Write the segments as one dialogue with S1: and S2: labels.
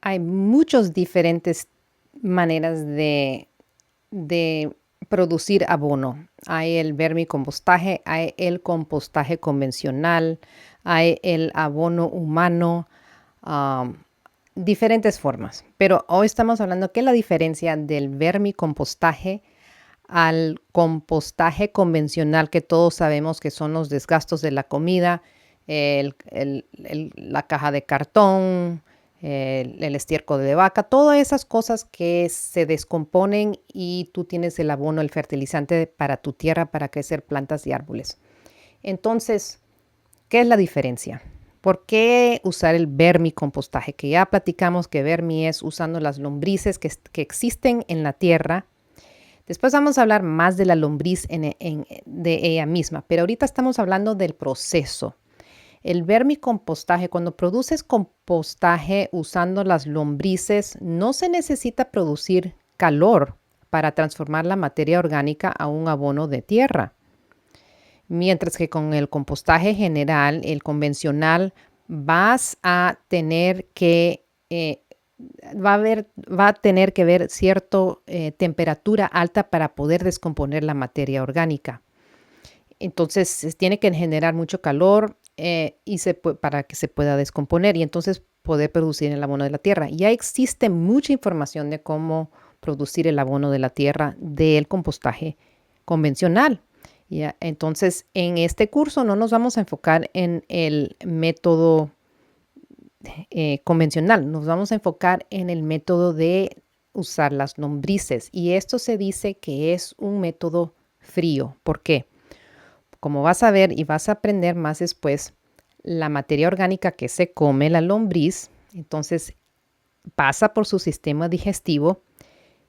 S1: Hay muchas diferentes maneras de producir abono. Hay el vermicompostaje, hay el compostaje convencional, hay el abono humano, um, diferentes formas. Pero hoy estamos hablando qué es la diferencia del vermicompostaje al compostaje convencional, que todos sabemos que son los desgastos de la comida, la caja de cartón, el estiércol de vaca, todas esas cosas que se descomponen y tú tienes el abono, el fertilizante para tu tierra para crecer plantas y árboles. Entonces, ¿qué es la diferencia? ¿Por qué usar el vermicompostaje? Que ya platicamos que vermi es usando las lombrices que existen en la tierra. Después vamos a hablar más de la lombriz de ella misma, pero ahorita estamos hablando del proceso. El vermicompostaje, cuando produces compostaje usando las lombrices, no se necesita producir calor para transformar la materia orgánica a un abono de tierra. Mientras que con el compostaje general, el convencional, vas a tener que va a tener que ver cierta temperatura alta para poder descomponer la materia orgánica. Entonces tiene que generar mucho calor para que se pueda descomponer y entonces poder producir el abono de la tierra. Ya existe mucha información de cómo producir el abono de la tierra del compostaje convencional. ¿Ya? Entonces, en este curso no nos vamos a enfocar en el método convencional, nos vamos a enfocar en el método de usar las lombrices. Y esto se dice que es un método frío. ¿Por qué? Como vas a ver y vas a aprender más después, la materia orgánica que se come la lombriz, entonces pasa por su sistema digestivo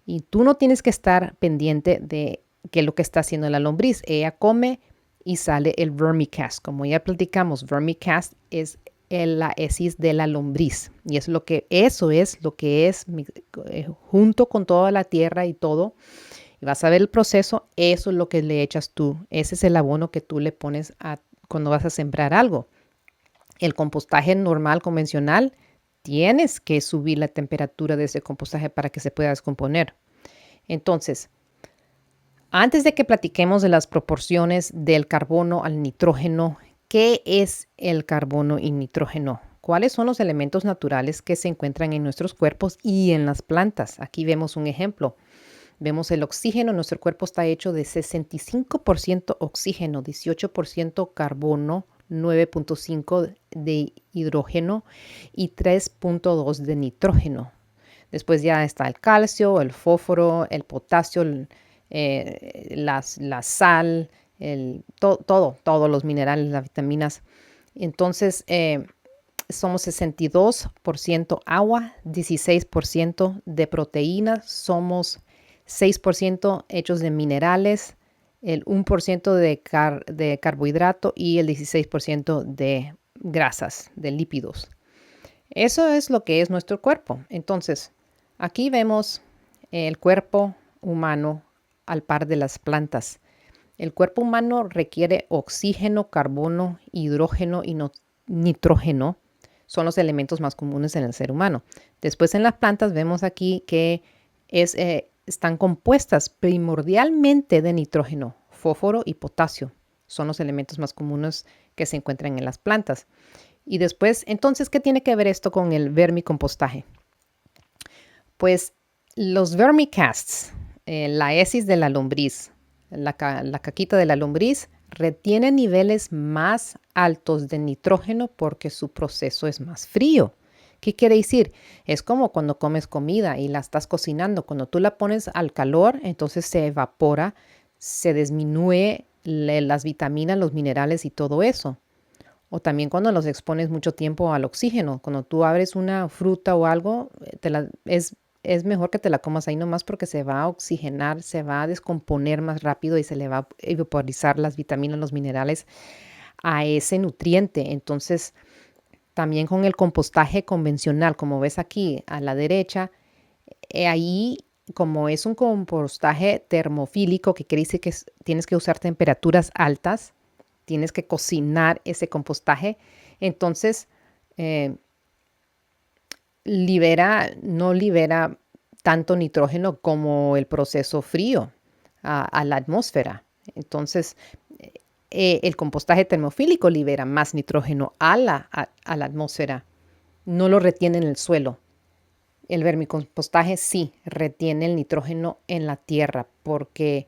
S1: y tú no tienes que estar pendiente de qué es lo que está haciendo la lombriz. Ella come y sale el vermicast. Como ya platicamos, vermicast es la heces de la lombriz y eso es lo que es junto con toda la tierra y todo. Y vas a ver el proceso, eso es lo que le echas tú. Ese es el abono que tú le pones cuando vas a sembrar algo. El compostaje normal, convencional, tienes que subir la temperatura de ese compostaje para que se pueda descomponer. Entonces, antes de que platiquemos de las proporciones del carbono al nitrógeno, ¿qué es el carbono y nitrógeno? ¿Cuáles son los elementos naturales que se encuentran en nuestros cuerpos y en las plantas? Aquí vemos un ejemplo. Vemos el oxígeno, nuestro cuerpo está hecho de 65% oxígeno, 18% carbono, 9.5 de hidrógeno y 3.2 de nitrógeno. Después ya está el calcio, el fósforo, el potasio, la sal, todos los minerales, las vitaminas. Entonces, somos 62% agua, 16% de proteínas, somos 6% hechos de minerales, el 1% de carbohidrato y el 16% de grasas, de lípidos. Eso es lo que es nuestro cuerpo. Entonces, aquí vemos el cuerpo humano al par de las plantas. El cuerpo humano requiere oxígeno, carbono, hidrógeno y nitrógeno. Son los elementos más comunes en el ser humano. Después en las plantas vemos aquí que están compuestas primordialmente de nitrógeno, fósforo y potasio. Son los elementos más comunes que se encuentran en las plantas. Y después, entonces, ¿qué tiene que ver esto con el vermicompostaje? Pues los vermicasts, la heces de la lombriz, la caquita de la lombriz, retiene niveles más altos de nitrógeno porque su proceso es más frío. ¿Qué quiere decir? Es como cuando comes comida y la estás cocinando. Cuando tú la pones al calor, entonces se evapora, se disminuye las vitaminas, los minerales y todo eso. O también cuando los expones mucho tiempo al oxígeno. Cuando tú abres una fruta o algo, es mejor que te la comas ahí nomás porque se va a oxigenar, se va a descomponer más rápido y se le va a evaporizar las vitaminas, los minerales a ese nutriente. Entonces, también con el compostaje convencional, como ves aquí a la derecha, ahí como es un compostaje termofílico, que quiere decir que tienes que usar temperaturas altas, tienes que cocinar ese compostaje, entonces no libera tanto nitrógeno como el proceso frío a la atmósfera. Entonces, el compostaje termofílico libera más nitrógeno a la atmósfera, no lo retiene en el suelo. El vermicompostaje sí retiene el nitrógeno en la tierra porque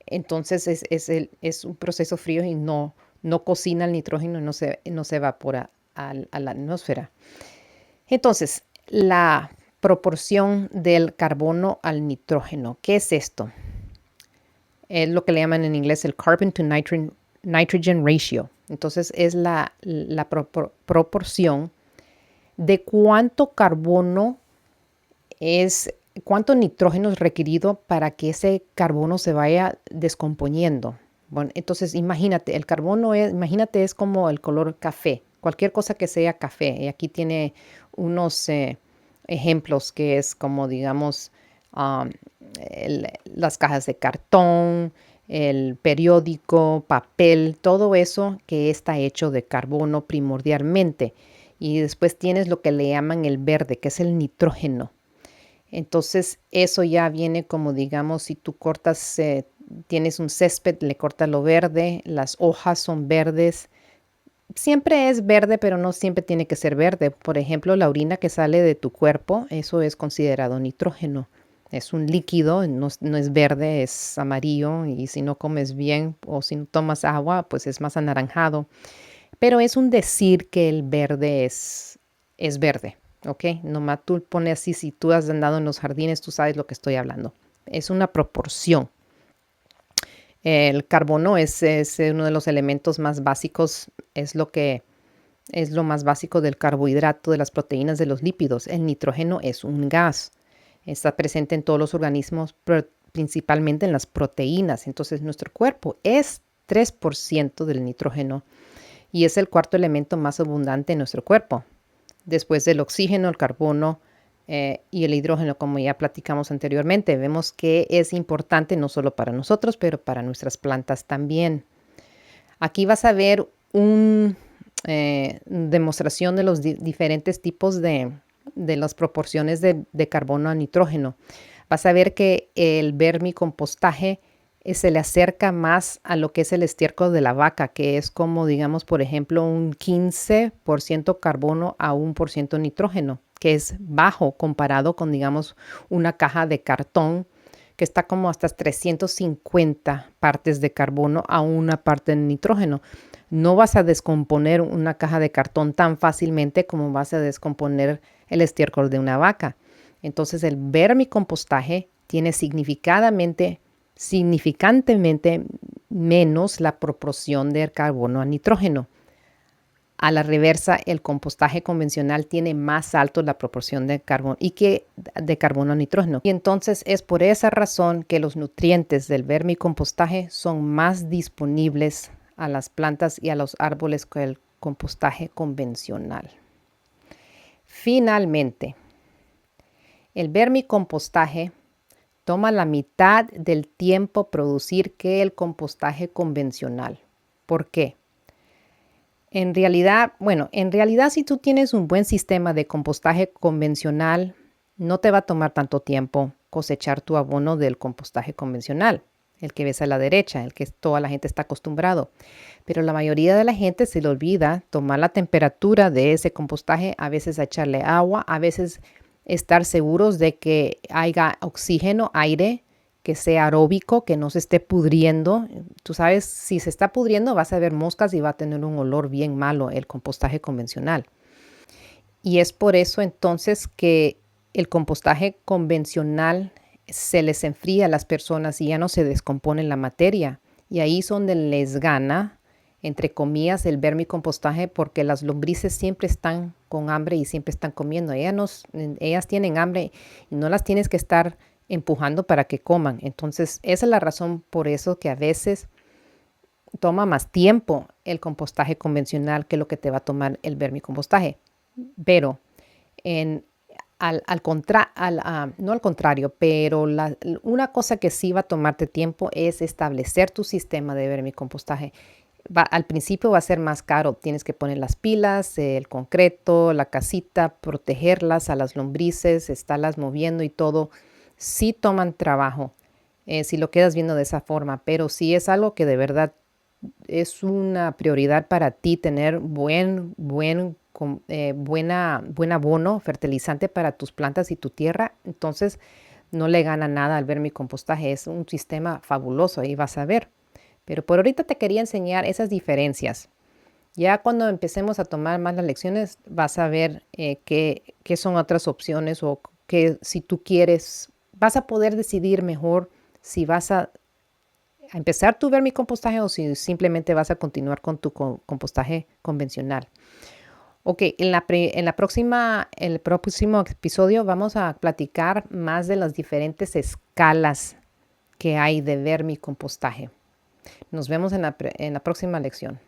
S1: entonces es un proceso frío y no cocina el nitrógeno y no se evapora a la atmósfera. Entonces, la proporción del carbono al nitrógeno. ¿Qué es esto? Es lo que le llaman en inglés el carbon to nitrogen ratio. Entonces, es la proporción de cuánto nitrógeno es requerido para que ese carbono se vaya descomponiendo. Bueno, entonces imagínate, el carbono es como el color café, cualquier cosa que sea café. Y aquí tiene unos ejemplos que es como, digamos, las cajas de cartón, el periódico, papel, todo eso que está hecho de carbono primordialmente. Y después tienes lo que le llaman el verde, que es el nitrógeno. Entonces eso ya viene como, digamos, si tú cortas, tienes un césped, le cortas lo verde, las hojas son verdes. Siempre es verde, pero no siempre tiene que ser verde. Por ejemplo, la orina que sale de tu cuerpo, eso es considerado nitrógeno. Es un líquido, no es verde, es amarillo, y si no comes bien o si no tomas agua, pues es más anaranjado. Pero es un decir que el verde es verde, ¿ok? Nomás tú pones así, si tú has andado en los jardines, tú sabes lo que estoy hablando. Es una proporción. El carbono es uno de los elementos más básicos, es lo más básico del carbohidrato, de las proteínas, de los lípidos. El nitrógeno es un gas. Está presente en todos los organismos, pero principalmente en las proteínas. Entonces, nuestro cuerpo es 3% del nitrógeno y es el cuarto elemento más abundante en nuestro cuerpo, después del oxígeno, el carbono y el hidrógeno, como ya platicamos anteriormente. Vemos que es importante no solo para nosotros, pero para nuestras plantas también. Aquí vas a ver una demostración de los diferentes tipos de las proporciones de carbono a nitrógeno. Vas a ver que el vermicompostaje se le acerca más a lo que es el estiércol de la vaca, que es como, digamos, por ejemplo, un 15% carbono a 1% nitrógeno, que es bajo comparado con, digamos, una caja de cartón que está como hasta 350 partes de carbono a una parte de nitrógeno. No vas a descomponer una caja de cartón tan fácilmente como vas a descomponer el estiércol de una vaca. Entonces el vermicompostaje tiene significantemente menos la proporción de carbono a nitrógeno. A la reversa, el compostaje convencional tiene más alto la proporción de carbono a nitrógeno. Y entonces es por esa razón que los nutrientes del vermicompostaje son más disponibles a las plantas y a los árboles que el compostaje convencional. Finalmente, el vermicompostaje toma la mitad del tiempo producir que el compostaje convencional. ¿Por qué? En realidad, si tú tienes un buen sistema de compostaje convencional, no te va a tomar tanto tiempo cosechar tu abono del compostaje convencional, el que ves a la derecha, el que toda la gente está acostumbrado. Pero la mayoría de la gente se le olvida tomar la temperatura de ese compostaje, a veces echarle agua, a veces estar seguros de que haya oxígeno, aire, que sea aeróbico, que no se esté pudriendo. Tú sabes, si se está pudriendo vas a ver moscas y va a tener un olor bien malo el compostaje convencional. Y es por eso entonces que el compostaje convencional se les enfría a las personas y ya no se descompone la materia. Y ahí es donde les gana, entre comillas, el vermicompostaje, porque las lombrices siempre están con hambre y siempre están comiendo. Ellas tienen hambre y no las tienes que estar empujando para que coman. Entonces, esa es la razón por eso que a veces toma más tiempo el compostaje convencional que lo que te va a tomar el vermicompostaje. Pero no al contrario, pero una cosa que sí va a tomarte tiempo es establecer tu sistema de vermicompostaje. Al principio va a ser más caro. Tienes que poner las pilas, el concreto, la casita, protegerlas a las lombrices, estarlas moviendo y todo. Sí toman trabajo, si lo quedas viendo de esa forma, pero sí es algo que de verdad es una prioridad para ti tener buen abono, fertilizante para tus plantas y tu tierra. Entonces no le gana nada al vermicompostaje. Es un sistema fabuloso, ahí vas a ver. Pero por ahorita te quería enseñar esas diferencias. Ya cuando empecemos a tomar más las lecciones, vas a ver qué son otras opciones o que si tú quieres, vas a poder decidir mejor si vas a empezar tu vermicompostaje o si simplemente vas a continuar con tu compostaje convencional. Ok, el próximo episodio vamos a platicar más de las diferentes escalas que hay de vermicompostaje. Nos vemos en la próxima lección.